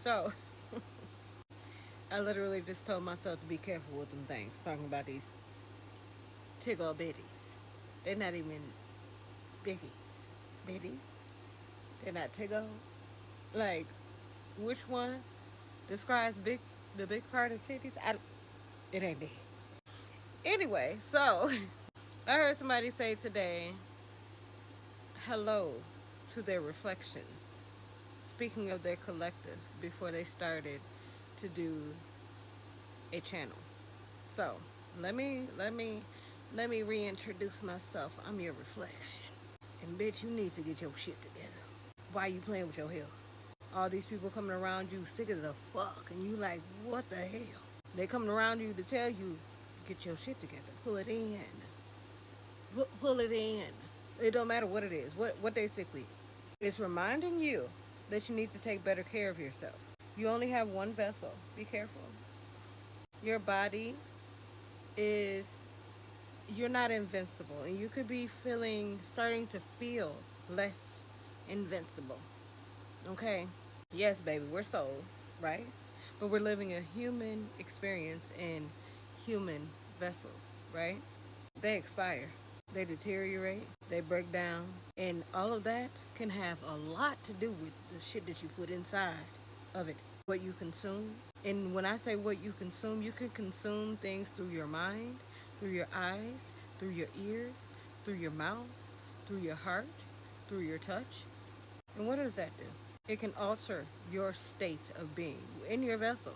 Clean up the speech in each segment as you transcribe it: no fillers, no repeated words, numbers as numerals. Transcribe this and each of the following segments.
So, I literally just told myself to be careful with them things. Talking about these tiggle bitties. They're not even biggies. Bitties? They're not tiggle. Like, which one describes the big part of titties? It ain't big. Anyway, so I heard somebody say today, hello to their reflections. Speaking of their collective before they started to do a channel. So let me reintroduce myself. I'm your reflection. And bitch, you need to get your shit together. Why you playing with your health? All these people coming around you sick as a fuck and you like, what the hell? They coming around you to tell you, get your shit together. Pull it in. Pull it in. It don't matter what it is, what they sick with. It's reminding you that you need to take better care of yourself. You only have one vessel. Be careful. Your body is, you're not invincible, and you could be starting to feel less invincible. Okay? Yes, baby, we're souls, right? But we're living a human experience in human vessels, right? They expire, they deteriorate, they break down, and all of that can have a lot to do with the shit that you put inside of it, what you consume. And when I say what you consume, you can consume things through your mind, through your eyes, through your ears, through your mouth, through your heart, through your touch. And what does that do? It can alter your state of being in your vessel.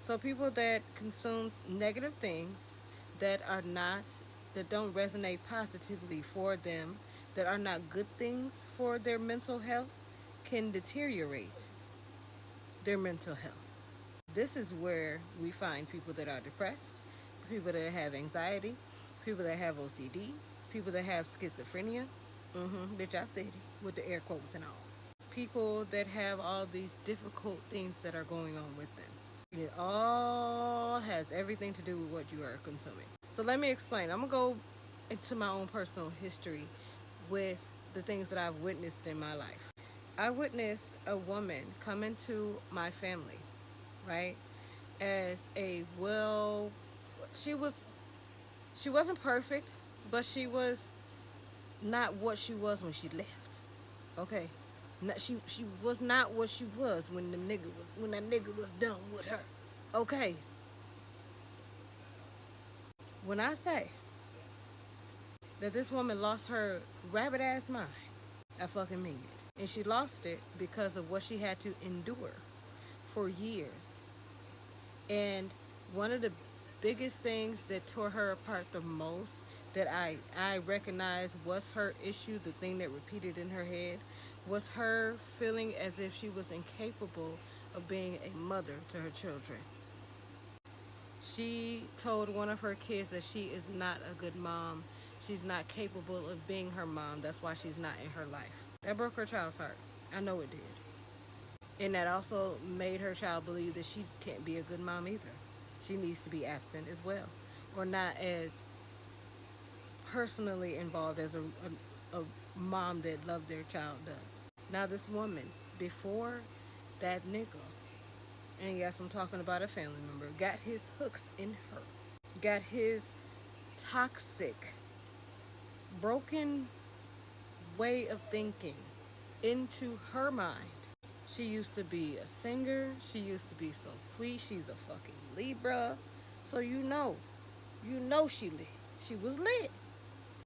So people that consume negative things that are not, that don't resonate positively for them, that are not good things for their mental health, can deteriorate their mental health. This is where we find people that are depressed, people that have anxiety, people that have OCD, people that have schizophrenia. Bitch, I said it with the air quotes and all. People that have all these difficult things that are going on with them. It all has everything to do with what you are consuming. So let me explain. I'm going to go into my own personal history with the things that I've witnessed in my life. I witnessed a woman come into my family, right? As a she wasn't perfect, but she was not what she was when she left. Okay? She was not what she was when that nigga was done with her. Okay. When I say that this woman lost her rabbit ass mind, I fucking mean it. And she lost it because of what she had to endure for years. And one of the biggest things that tore her apart the most, that I recognized was her issue, the thing that repeated in her head, was her feeling as if she was incapable of being a mother to her children. She told one of her kids that she is not a good mom. She's not capable of being her mom. That's why she's not in her life. That broke her child's heart. I know it did. And that also made her child believe that she can't be a good mom either. She needs to be absent as well, or not as personally involved as a mom that loved their child does. Now this woman, before that nigga, and yes, I'm talking about a family member, got his hooks in her, got his toxic, broken way of thinking into her mind. She used to be a singer. She used to be so sweet. She's a fucking Libra. So you know she lit. She was lit.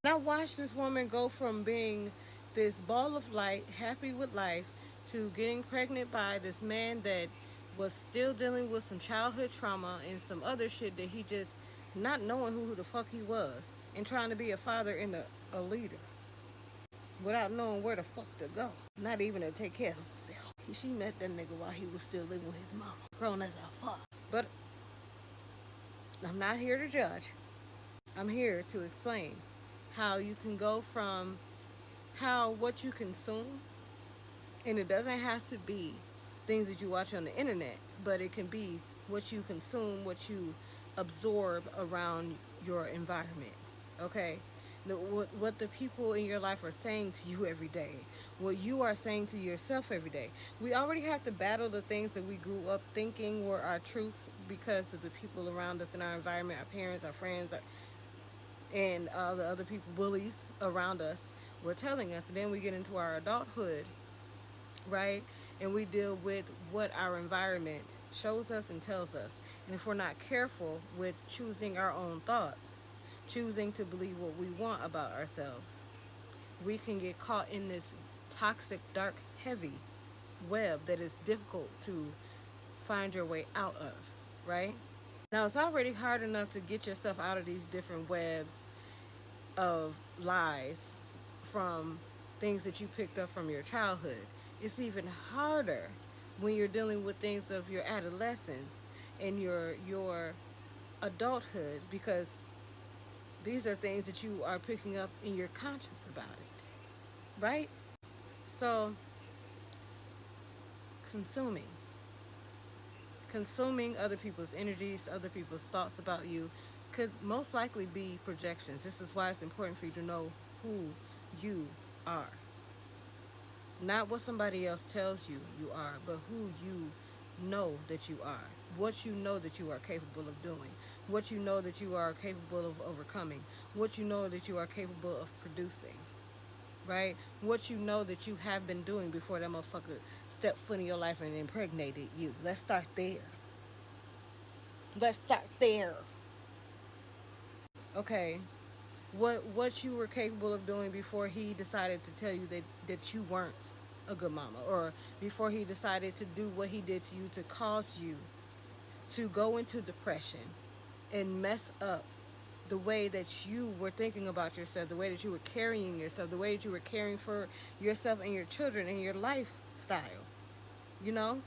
And I watched this woman go from being this ball of light, happy with life, to getting pregnant by this man that was still dealing with some childhood trauma and some other shit that he just not knowing who the fuck he was and trying to be a father and a leader without knowing where the fuck to go. Not even to take care of himself. She met that nigga while he was still living with his mama. Grown as a fuck. But I'm not here to judge. I'm here to explain how you can go from how what you consume, and it doesn't have to be things that you watch on the internet, but it can be what you consume, what you absorb around your environment. Okay? what the people in your life are saying to you every day, what you are saying to yourself every day. We already have to battle the things that we grew up thinking were our truths because of the people around us in our environment, our parents, our friends, and all the other people, bullies around us, were telling us. And then we get into our adulthood, right? And we deal with what our environment shows us and tells us. And if we're not careful with choosing our own thoughts, choosing to believe what we want about ourselves, we can get caught in this toxic, dark, heavy web that is difficult to find your way out of, right? Now, it's already hard enough to get yourself out of these different webs of lies from things that you picked up from your childhood. It's even harder when you're dealing with things of your adolescence and your adulthood, because these are things that you are picking up in your conscience about it, right? So consuming consuming other people's energies, other people's thoughts about you, could most likely be projections. This is why it's important for you to know who you are. Not what somebody else tells you you are, but who you know that you are. What you know that you are capable of doing. What you know that you are capable of overcoming. What you know that you are capable of producing. Right? What you know that you have been doing before that motherfucker stepped foot in your life and impregnated you. Let's start there. Let's start there. Okay. What you were capable of doing before he decided to tell you that you weren't a good mama, or before he decided to do what he did to you to cause you to go into depression and mess up the way that you were thinking about yourself, the way that you were carrying yourself, the way that you were caring for yourself and your children and your lifestyle. You know,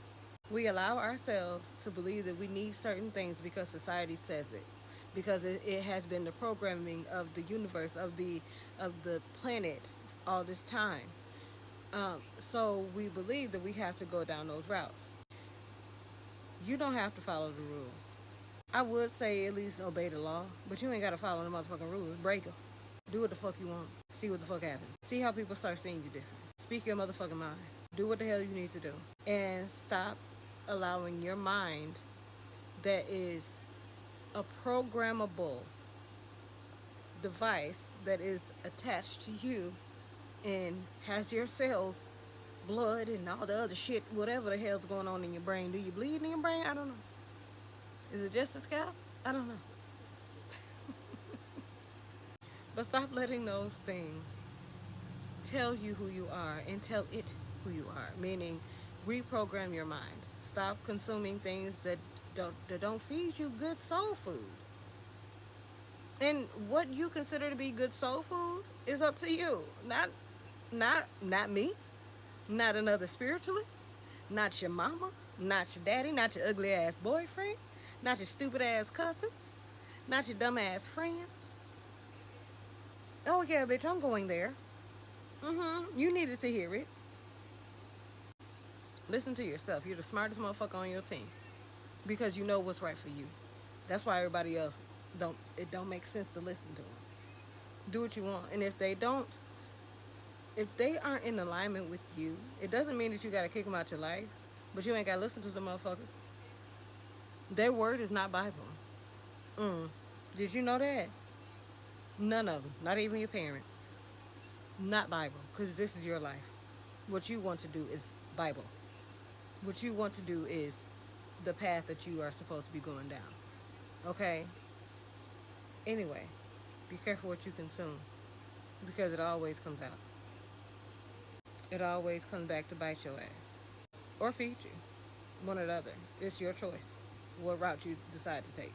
we allow ourselves to believe that we need certain things because society says it, because it has been the programming of the universe, of the planet all this time. So we believe that we have to go down those routes. You don't have to follow the rules. I would say at least obey the law, but you ain't gotta follow the motherfucking rules. Break them. Do what the fuck you want. See what the fuck happens. See how people start seeing you different. Speak your motherfucking mind. Do what the hell you need to do. And stop allowing your mind that is a programmable device that is attached to you and has your cells, blood, and all the other shit, whatever the hell's going on in your brain. Do you bleed in your brain? I don't know. Is it just a scalp? I don't know. But stop letting those things tell you who you are and tell it who you are. Meaning, reprogram your mind. Stop consuming things that don't feed you good soul food. And what you consider to be good soul food is up to you. Not me. Not another spiritualist. Not your mama. Not your daddy. Not your ugly ass boyfriend. Not your stupid ass cousins. Not your dumb ass friends. Oh yeah, bitch, I'm going there. You needed to hear it. Listen to yourself. You're the smartest motherfucker on your team because you know what's right for you. That's why everybody else don't make sense to listen to them. Do what you want, and if they aren't in alignment with you, it doesn't mean that you gotta kick them out your life, but you ain't gotta listen to the motherfuckers. Their word is not Bible. Did you know that? None of them, not even your parents. Not Bible, because this is your life. What you want to do is Bible. What you want to do is the path that you are supposed to be going down. Okay? Anyway, be careful what you consume, because it always comes out. It always comes back to bite your ass. Or feed you. One or the other. It's your choice what route you decide to take.